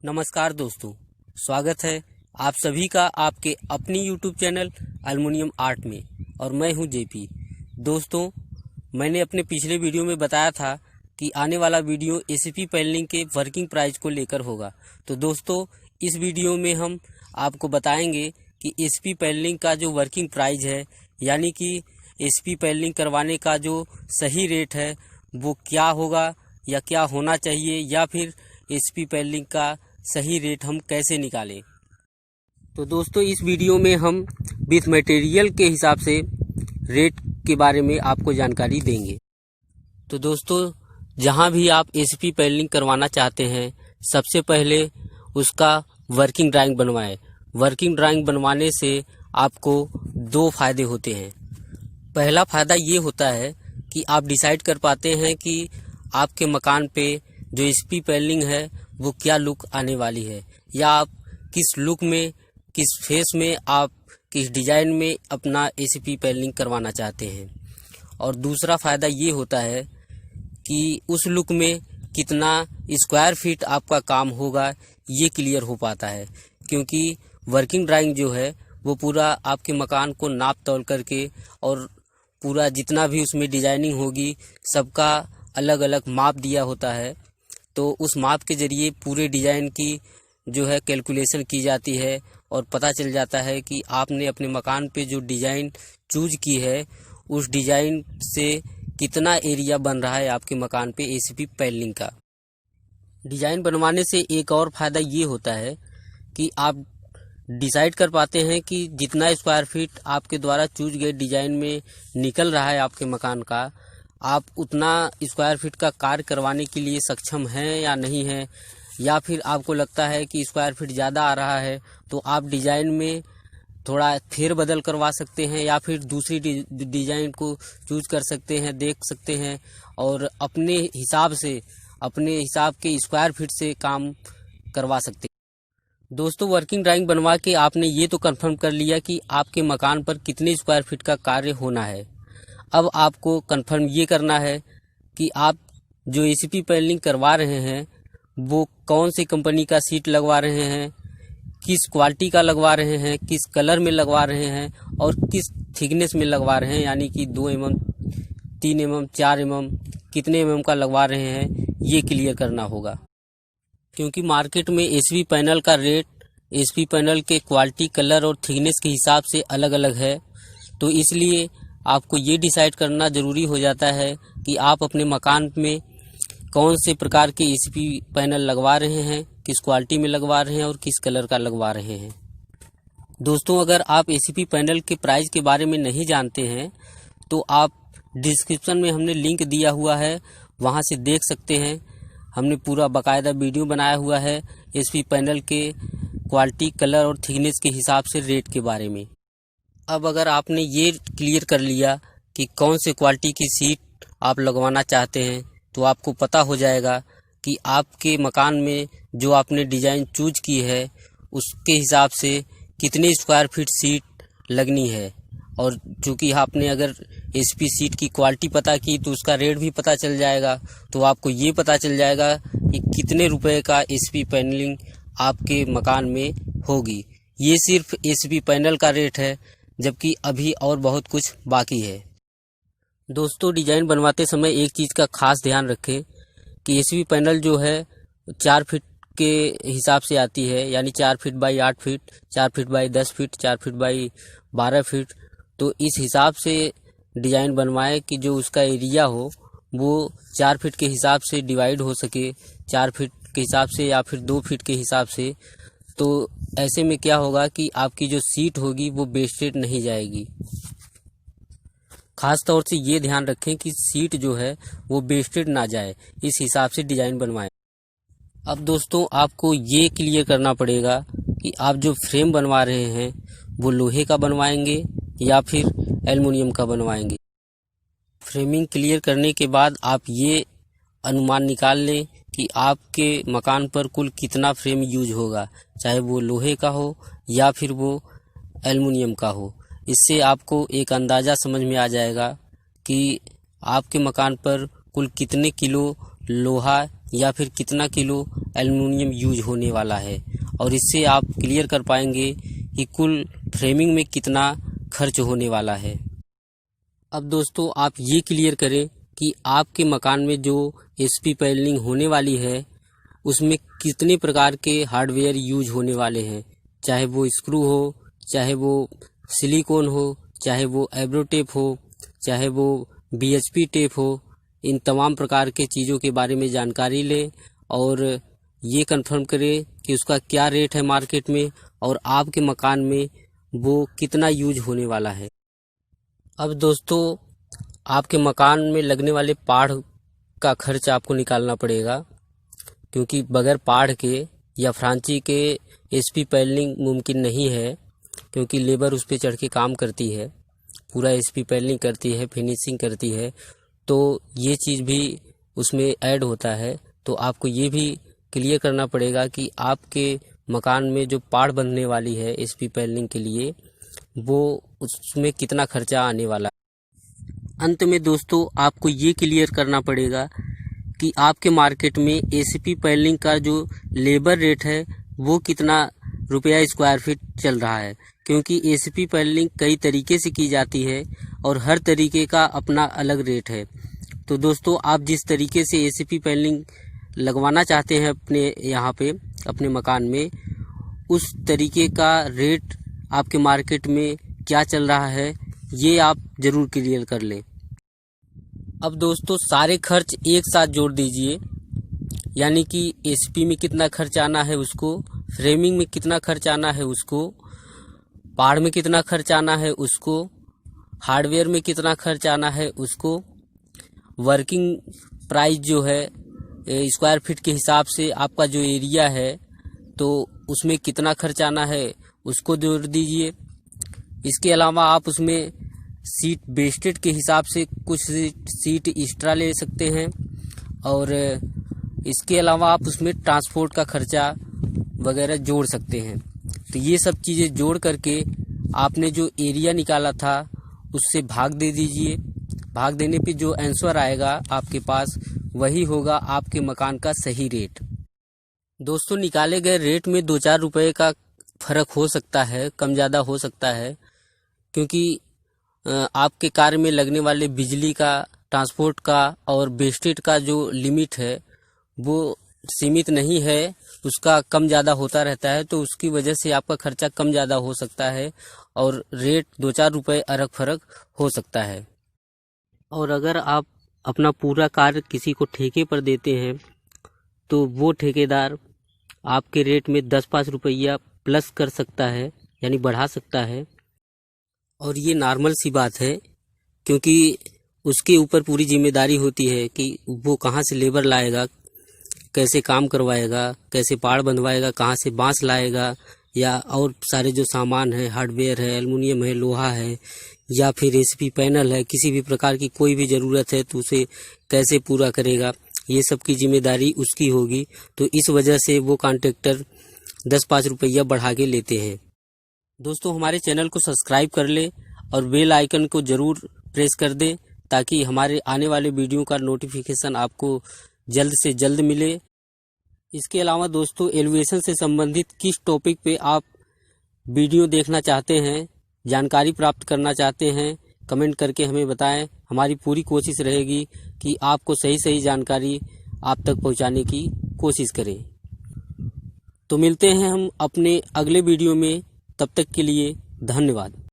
नमस्कार दोस्तों, स्वागत है आप सभी का आपके अपनी यूट्यूब चैनल एल्युमिनियम आर्ट में। और मैं हूं जेपी। दोस्तों, मैंने अपने पिछले वीडियो में बताया था कि आने वाला वीडियो एसीपी पैनलिंग के वर्किंग प्राइस को लेकर होगा। तो दोस्तों, इस वीडियो में हम आपको बताएंगे कि एसीपी पैनलिंग का जो वर्किंग प्राइस है, यानी कि एसीपी पैनलिंग करवाने का जो सही रेट है वो क्या होगा या क्या होना चाहिए, या फिर एसीपी पैनलिंग का सही रेट हम कैसे निकालें। तो दोस्तों, इस वीडियो में हम विथ मटेरियल के हिसाब से रेट के बारे में आपको जानकारी देंगे। तो दोस्तों, जहां भी आप एसीपी पैनलिंग करवाना चाहते हैं, सबसे पहले उसका वर्किंग ड्राइंग बनवाएं। वर्किंग ड्राइंग बनवाने से आपको दो फायदे होते हैं। पहला फायदा ये होता है कि आप डिसाइड कर पाते हैं कि आपके मकान पे जो एसीपी पैनलिंग है वो क्या लुक आने वाली है, या आप किस लुक में, किस फेस में, आप किस डिजाइन में अपना एसीपी पैनलिंग करवाना चाहते हैं। और दूसरा फायदा ये होता है कि उस लुक में कितना स्क्वायर फीट आपका काम होगा ये क्लियर हो पाता है, क्योंकि वर्किंग ड्राइंग जो है वो पूरा आपके मकान को नाप तौल करके और पूरा जितना भी उसमें डिजाइनिंग होगी सबका अलग अलग माप दिया होता है। तो उस माप के जरिए पूरे डिजाइन की जो है कैलकुलेशन की जाती है और पता चल जाता है कि आपने अपने मकान पे जो डिजाइन चूज की है उस डिजाइन से कितना एरिया बन रहा है आपके मकान पे एसीपी पैनलिंग का। डिजाइन बनवाने से एक और फायदा ये होता है कि आप डिसाइड कर पाते हैं कि जितना स्क्वायर फीट आपके द्वारा चूज गए डिजाइन में निकल रहा है आपके मकान का, आप उतना स्क्वायर फीट का कार्य करवाने के लिए सक्षम हैं या नहीं हैं, या फिर आपको लगता है कि स्क्वायर फीट ज़्यादा आ रहा है तो आप डिजाइन में थोड़ा फेर बदल करवा सकते हैं, या फिर दूसरी डिजाइन को चूज कर सकते हैं, देख सकते हैं और अपने हिसाब से, अपने हिसाब के स्क्वायर फीट से काम करवा सकते हैं। दोस्तों, वर्किंग ड्राइंग बनवा के आपने ये तो कंफर्म कर लिया कि आपके मकान पर कितने स्क्वायर फीट का कार्य होना है। अब आपको कंफर्म ये करना है कि आप जो एसीपी पैनलिंग करवा रहे हैं वो कौन सी कंपनी का सीट लगवा रहे हैं, किस क्वालिटी का लगवा रहे हैं, किस कलर में लगवा रहे हैं और किस थिकनेस में लगवा रहे हैं, यानी कि 2 mm, 3 mm, 4 mm, कितने mm का लगवा रहे हैं, ये क्लियर करना होगा। क्योंकि मार्केट में एसीपी पैनल का रेट एसीपी पैनल के क्वालिटी, कलर और थिकनेस के हिसाब से अलग अलग है। तो इसलिए आपको ये डिसाइड करना ज़रूरी हो जाता है कि आप अपने मकान में कौन से प्रकार के एसीपी पैनल लगवा रहे हैं, किस क्वालिटी में लगवा रहे हैं और किस कलर का लगवा रहे हैं। दोस्तों, अगर आप एसीपी पैनल के प्राइस के बारे में नहीं जानते हैं तो आप डिस्क्रिप्शन में हमने लिंक दिया हुआ है, वहां से देख सकते हैं। हमने पूरा बाकायदा वीडियो बनाया हुआ है एसीपी पैनल के क्वालिटी, कलर और थिकनेस के हिसाब से रेट के बारे में। अब अगर आपने ये क्लियर कर लिया कि कौन से क्वालिटी की सीट आप लगवाना चाहते हैं, तो आपको पता हो जाएगा कि आपके मकान में जो आपने डिजाइन चूज की है उसके हिसाब से कितनी स्क्वायर फीट सीट लगनी है। और चूँकि आपने अगर एसीपी सीट की क्वालिटी पता की तो उसका रेट भी पता चल जाएगा। तो आपको ये पता चल जाएगा कि कितने रुपए का एसीपी पैनलिंग आपके मकान में होगी। ये सिर्फ एसीपी पैनल का रेट है, जबकि अभी और बहुत कुछ बाकी है। दोस्तों, डिजाइन बनवाते समय एक चीज़ का खास ध्यान रखें कि एसीपी पैनल जो है 4 फीट के हिसाब से आती है, यानी 4 feet by 8 feet, 4 feet by 10 feet, 4 feet by 12 feet. तो इस हिसाब से डिजाइन बनवाएं कि जो उसका एरिया हो वो 4 फीट के हिसाब से डिवाइड हो सके, 4 फीट के हिसाब से या फिर 2 फीट के हिसाब से। तो ऐसे में क्या होगा कि आपकी जो सीट होगी वो वेस्टेड नहीं जाएगी। खास तौर से ये ध्यान रखें कि सीट जो है वो वेस्टेड ना जाए, इस हिसाब से डिजाइन बनवाएं। अब दोस्तों, आपको ये क्लियर करना पड़ेगा कि आप जो फ्रेम बनवा रहे हैं वो लोहे का बनवाएंगे या फिर एल्युमिनियम का बनवाएंगे। फ्रेमिंग क्लियर करने के बाद आप ये अनुमान निकाल लें कि आपके मकान पर कुल कितना फ्रेम यूज होगा, चाहे वो लोहे का हो या फिर वो एल्युमिनियम का हो। इससे आपको एक अंदाज़ा समझ में आ जाएगा कि आपके मकान पर कुल कितने किलो लोहा या फिर कितना किलो एल्युमिनियम यूज होने वाला है, और इससे आप क्लियर कर पाएंगे कि कुल फ्रेमिंग में कितना खर्च होने वाला है। अब दोस्तों आप ये क्लियर करें कि आपके मकान में जो एसपी पैनलिंग होने वाली है उसमें कितने प्रकार के हार्डवेयर यूज होने वाले हैं, चाहे वो स्क्रू हो, चाहे वो सिलिकॉन हो, चाहे वो एब्रो टेप हो, चाहे वो बीएचपी टेप हो। इन तमाम प्रकार के चीज़ों के बारे में जानकारी लें और ये कंफर्म करें कि उसका क्या रेट है मार्केट में और आपके मकान में वो कितना यूज होने वाला है। अब दोस्तों आपके मकान में लगने वाले पाड़ का खर्च आपको निकालना पड़ेगा, क्योंकि बगैर पाड़ के या फ्रांची के एसपी पैनलिंग मुमकिन नहीं है, क्योंकि लेबर उस पर चढ़ के काम करती है, पूरा एसपी पैनलिंग करती है, फिनिशिंग करती है, तो ये चीज़ भी उसमें ऐड होता है। तो आपको ये भी क्लियर करना पड़ेगा कि आपके मकान में जो पाड़ बंधने वाली है एसपी पैनलिंग के लिए वो उसमें कितना खर्चा आने वाला है। अंत में दोस्तों आपको ये क्लियर करना पड़ेगा कि आपके मार्केट में एसपी पैनलिंग का जो लेबर रेट है वो कितना रुपया स्क्वायर फीट चल रहा है, क्योंकि एसपी पैनलिंग कई तरीके से की जाती है और हर तरीके का अपना अलग रेट है। तो दोस्तों आप जिस तरीके से एसपी पैनलिंग लगवाना चाहते हैं अपने यहाँ पे अपने मकान में, उस तरीके का रेट आपके मार्केट में क्या चल रहा है ये आप ज़रूर क्लियर कर लें। अब दोस्तों सारे खर्च एक साथ जोड़ दीजिए, यानी कि एसपी में कितना खर्च आना है उसको, फ्रेमिंग में कितना खर्च आना है उसको, पाड़ में कितना खर्च आना है उसको, हार्डवेयर में कितना खर्च आना है उसको, वर्किंग प्राइस जो है स्क्वायर फीट के हिसाब से आपका जो एरिया है तो उसमें कितना खर्च आना है उसको जोड़ दीजिए। इसके अलावा आप उसमें सीट बेस्टेड के हिसाब से कुछ सीट एक्स्ट्रा ले सकते हैं, और इसके अलावा आप उसमें ट्रांसपोर्ट का खर्चा वगैरह जोड़ सकते हैं। तो ये सब चीज़ें जोड़ करके आपने जो एरिया निकाला था उससे भाग दे दीजिए। भाग देने पे जो आंसर आएगा आपके पास वही होगा आपके मकान का सही रेट। दोस्तों निकाले गए रेट में 2-4 रुपए का फ़र्क हो सकता है, कम ज़्यादा हो सकता है, क्योंकि आपके कार्य में लगने वाले बिजली का, ट्रांसपोर्ट का और वेस्टेज का जो लिमिट है वो सीमित नहीं है, उसका कम ज़्यादा होता रहता है, तो उसकी वजह से आपका खर्चा कम ज़्यादा हो सकता है और रेट 2-4 रुपए अलग फ़र्क हो सकता है। और अगर आप अपना पूरा कार्य किसी को ठेके पर देते हैं तो वो ठेकेदार आपके रेट में 10-5 रुपया प्लस कर सकता है, यानी बढ़ा सकता है, और ये नॉर्मल सी बात है, क्योंकि उसके ऊपर पूरी जिम्मेदारी होती है कि वो कहाँ से लेबर लाएगा, कैसे काम करवाएगा, कैसे पाड़ बंधवाएगा, कहाँ से बांस लाएगा, या और सारे जो सामान है, हार्डवेयर है, एल्युमिनियम है, लोहा है, या फिर एसपी पैनल है, किसी भी प्रकार की कोई भी ज़रूरत है तो उसे कैसे पूरा करेगा, ये सब की जिम्मेदारी उसकी होगी। तो इस वजह से वो कॉन्ट्रैक्टर 10-5 रुपया बढ़ा के लेते हैं। दोस्तों हमारे चैनल को सब्सक्राइब कर ले और बेल आइकन को ज़रूर प्रेस कर दे, ताकि हमारे आने वाले वीडियो का नोटिफिकेशन आपको जल्द से जल्द मिले। इसके अलावा दोस्तों एलिवेशन से संबंधित किस टॉपिक पे आप वीडियो देखना चाहते हैं, जानकारी प्राप्त करना चाहते हैं, कमेंट करके हमें बताएं। हमारी पूरी कोशिश रहेगी कि आपको सही सही जानकारी आप तक पहुंचाने की कोशिश करें। तो मिलते हैं हम अपने अगले वीडियो में, तब तक के लिए धन्यवाद।